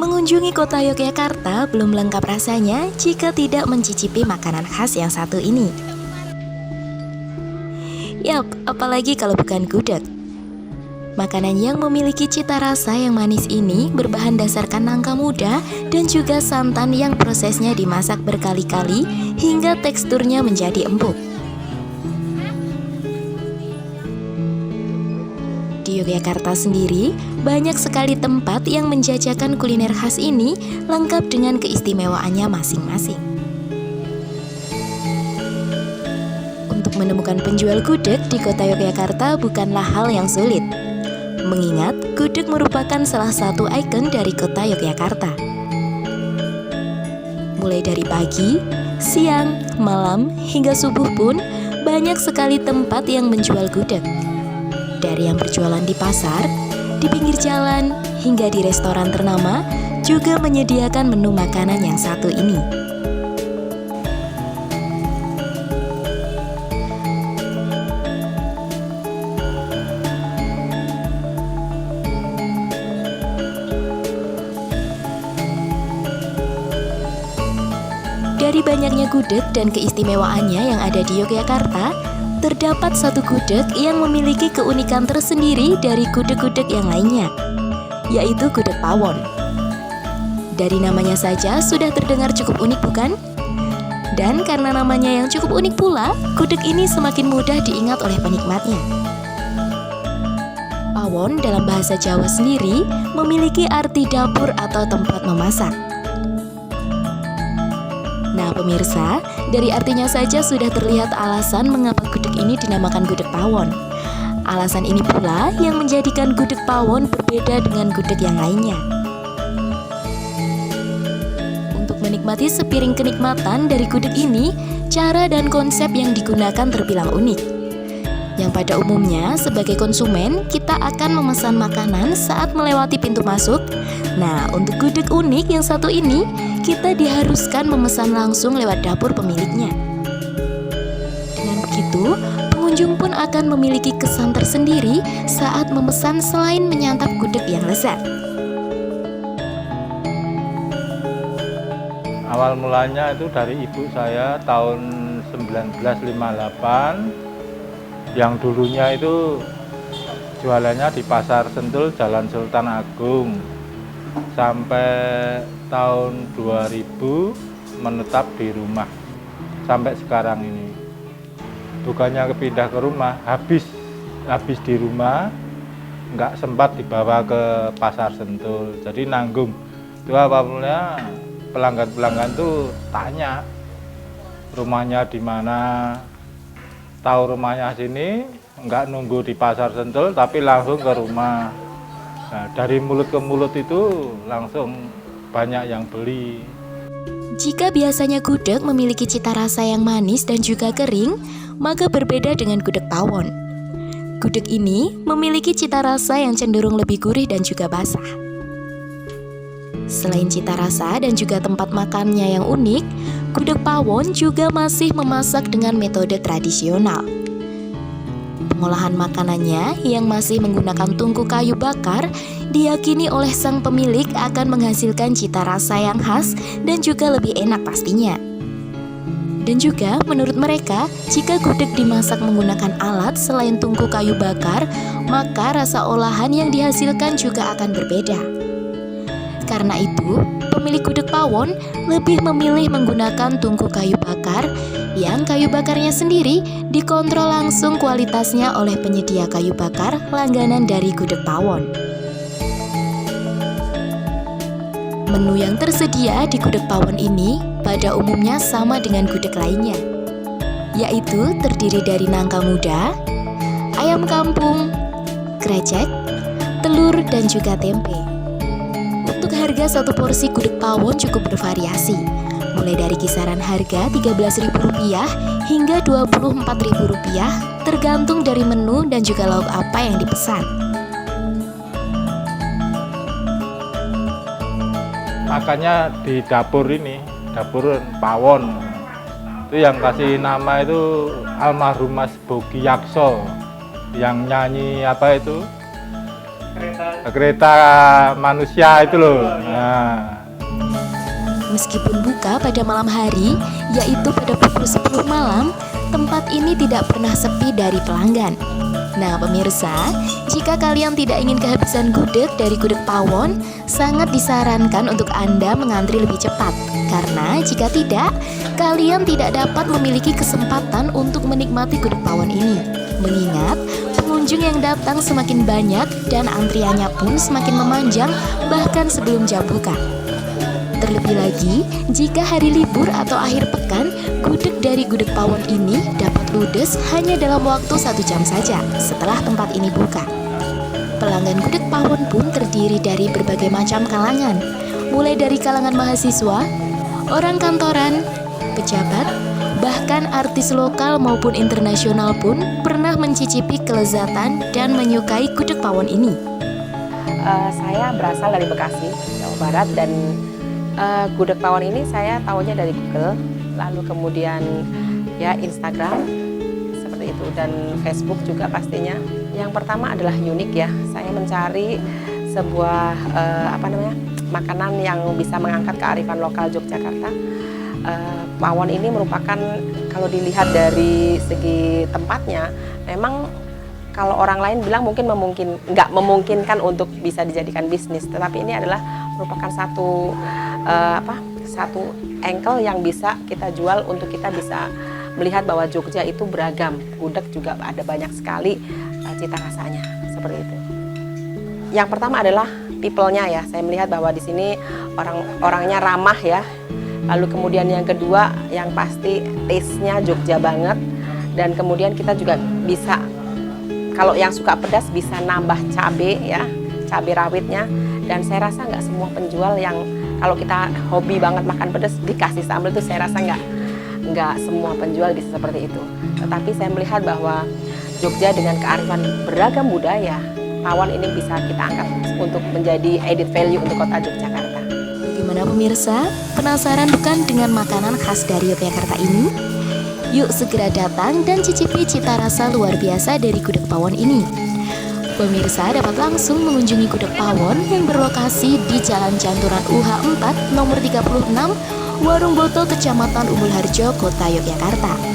Mengunjungi kota Yogyakarta belum lengkap rasanya jika tidak mencicipi makanan khas yang satu ini. Yap, apalagi kalau bukan gudeg. Makanan yang memiliki cita rasa yang manis ini berbahan dasarkan nangka muda dan juga santan yang prosesnya dimasak berkali-kali hingga teksturnya menjadi empuk. Di Yogyakarta sendiri, banyak sekali tempat yang menjajakan kuliner khas ini lengkap dengan keistimewaannya masing-masing. Untuk menemukan penjual gudeg di kota Yogyakarta bukanlah hal yang sulit. Mengingat gudeg merupakan salah satu ikon dari kota Yogyakarta. Mulai dari pagi, siang, malam, hingga subuh pun banyak sekali tempat yang menjual gudeg. Dari yang berjualan di pasar, di pinggir jalan, hingga di restoran ternama juga menyediakan menu makanan yang satu ini. Dari banyaknya gudeg dan keistimewaannya yang ada di Yogyakarta, terdapat satu gudeg yang memiliki keunikan tersendiri dari gudeg-gudeg yang lainnya, yaitu gudeg pawon. Dari namanya saja sudah terdengar cukup unik, bukan? Dan karena namanya yang cukup unik pula, gudeg ini semakin mudah diingat oleh penikmatnya. Pawon dalam bahasa Jawa sendiri memiliki arti dapur atau tempat memasak. Nah pemirsa, dari artinya saja sudah terlihat alasan mengapa gudeg ini dinamakan gudeg pawon. Alasan ini pula yang menjadikan gudeg pawon berbeda dengan gudeg yang lainnya. Untuk menikmati sepiring kenikmatan dari gudeg ini, cara dan konsep yang digunakan terbilang unik. Yang pada umumnya sebagai konsumen kita akan memesan makanan saat melewati pintu masuk. Nah, untuk gudeg unik yang satu ini, kita diharuskan memesan langsung lewat dapur pemiliknya. Dengan begitu, pengunjung pun akan memiliki kesan tersendiri saat memesan selain menyantap gudeg yang lezat. Awal mulanya itu dari ibu saya tahun 1958. Yang dulunya itu jualannya di Pasar Sentul Jalan Sultan Agung. Sampai tahun 2000 menetap di rumah sampai sekarang ini. Bukannya kepindah ke rumah, habis di rumah, nggak sempat dibawa ke Pasar Sentul. Jadi nanggung. Itu awalnya pelanggan-pelanggan tuh tanya rumahnya di mana. Tahu rumahnya sini, nggak nunggu di Pasar Sentul, tapi langsung ke rumah. Nah, dari mulut ke mulut itu langsung banyak yang beli. Jika biasanya gudeg memiliki cita rasa yang manis dan juga kering, maka berbeda dengan gudeg pawon. Gudeg ini memiliki cita rasa yang cenderung lebih gurih dan juga basah. Selain cita rasa dan juga tempat makannya yang unik, gudeg pawon juga masih memasak dengan metode tradisional. Pengolahan makanannya yang masih menggunakan tungku kayu bakar diyakini oleh sang pemilik akan menghasilkan cita rasa yang khas dan juga lebih enak pastinya. Dan juga menurut mereka, jika gudeg dimasak menggunakan alat selain tungku kayu bakar, maka rasa olahan yang dihasilkan juga akan berbeda. Karena itu, pemilik gudeg pawon lebih memilih menggunakan tungku kayu bakar yang kayu bakarnya sendiri dikontrol langsung kualitasnya oleh penyedia kayu bakar langganan dari gudeg pawon. Menu yang tersedia di gudeg pawon ini pada umumnya sama dengan gudeg lainnya, yaitu terdiri dari nangka muda, ayam kampung, krecek, telur, dan juga tempe. Untuk harga satu porsi gudeg pawon cukup bervariasi, mulai dari kisaran harga Rp13.000 hingga Rp24.000, tergantung dari menu dan juga lauk apa yang dipesan. Makannya di dapur ini, dapur pawon. Itu yang kasih nama itu almarhum Mas Bogi Yakso, yang nyanyi apa itu? kereta manusia itu loh. Nah. Meskipun buka pada malam hari, yaitu pada pukul 10 malam, tempat ini tidak pernah sepi dari pelanggan. Nah pemirsa, jika kalian tidak ingin kehabisan gudeg dari Gudeg Pawon, sangat disarankan untuk Anda mengantri lebih cepat. Karena jika tidak, kalian tidak dapat memiliki kesempatan untuk menikmati Gudeg Pawon ini. Mengingat pengunjung yang datang semakin banyak dan antriannya pun semakin memanjang bahkan sebelum jam buka. Terlebih lagi, jika hari libur atau akhir pekan, gudeg dari Gudeg Pawon ini dapat ludes hanya dalam waktu 1 jam saja setelah tempat ini buka. Pelanggan Gudeg Pawon pun terdiri dari berbagai macam kalangan, mulai dari kalangan mahasiswa, orang kantoran, pejabat, bahkan artis lokal maupun internasional pun pernah mencicipi kelezatan dan menyukai Gudeg Pawon ini. Saya berasal dari Bekasi, Jawa Barat, dan Gudeg Pawon ini saya tahunya dari Google, lalu kemudian ya Instagram seperti itu, dan Facebook juga pastinya. Yang pertama adalah unik ya, saya mencari sebuah makanan yang bisa mengangkat kearifan lokal Yogyakarta. Pawon ini merupakan, kalau dilihat dari segi tempatnya, memang kalau orang lain bilang mungkin nggak memungkinkan untuk bisa dijadikan bisnis, tetapi ini adalah merupakan satu angle yang bisa kita jual untuk kita bisa melihat bahwa Jogja itu beragam. Gudeg juga ada banyak sekali cita rasanya seperti itu. Yang pertama adalah people-nya ya. Saya melihat bahwa di sini orang-orangnya ramah ya. Lalu kemudian yang kedua yang pasti taste-nya Jogja banget, dan kemudian kita juga bisa, kalau yang suka pedas bisa nambah cabai ya, cabai rawitnya. Dan saya rasa nggak semua penjual yang kalau kita hobi banget makan pedas dikasih sambal itu, saya rasa nggak semua penjual bisa seperti itu. Tetapi saya melihat bahwa Jogja dengan kearifan beragam budaya, Pawon ini bisa kita angkat untuk menjadi added value untuk kota Yogyakarta. Bagaimana pemirsa? Penasaran bukan dengan makanan khas dari Yogyakarta ini? Yuk segera datang dan cicipi cita rasa luar biasa dari Gudeg Pawon ini. Pemirsa dapat langsung mengunjungi Gudeg Pawon yang berlokasi di Jalan Canturan UH 4 nomor 36, Warung Boto, Kecamatan Umbul Harjo, Kota Yogyakarta.